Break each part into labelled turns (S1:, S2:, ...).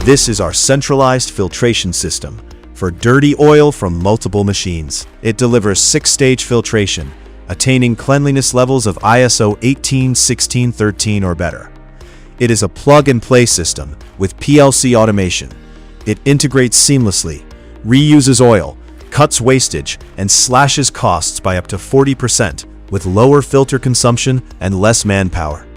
S1: This is our centralized filtration system for dirty oil from multiple machines. It delivers 6-stage filtration, attaining cleanliness levels of ISO 18163 or better. It is a plug-and-play system with PLC automation. It integrates seamlessly, reuses oil, cuts wastage, and slashes costs by up to 40% with lower filter consumption and less manpower.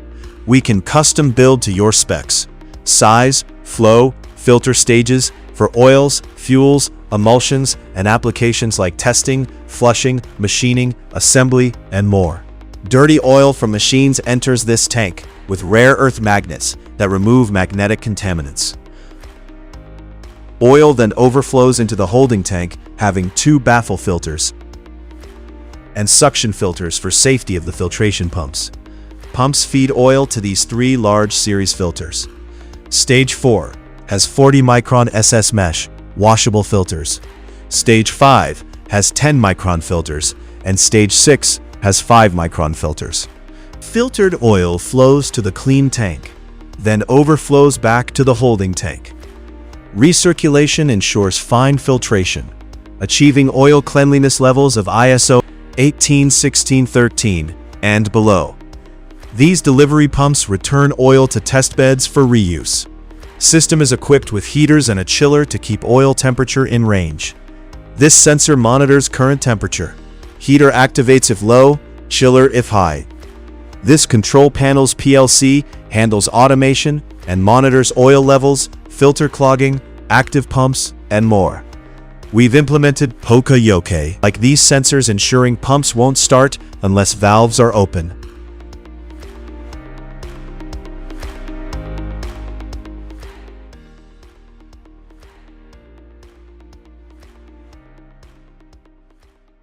S1: We can custom build to your specs: size, flow, filter stages for oils, fuels, emulsions, and applications like testing, flushing, machining, assembly, and more. Dirty oil from machines enters this tank with rare earth magnets that remove magnetic contaminants. Oil then overflows into the holding tank, having 2 baffle filters and suction filters for safety of the filtration pumps. Pumps feed oil to these 3 large series filters. Stage 4 has 40-micron SS mesh washable filters. Stage 5 has 10-micron filters, and Stage 6 has 5-micron filters. Filtered oil flows to the clean tank, then overflows back to the holding tank. Recirculation ensures fine filtration, achieving oil cleanliness levels of ISO 18163 and below. These delivery pumps return oil to test beds for reuse. System is equipped with heaters and a chiller to keep oil temperature in range. This sensor monitors current temperature. Heater activates if low, chiller if high. This control panel's PLC handles automation and monitors oil levels, filter clogging, active pumps, and more. We've implemented Poka Yoke like these sensors, ensuring pumps won't start unless valves are open.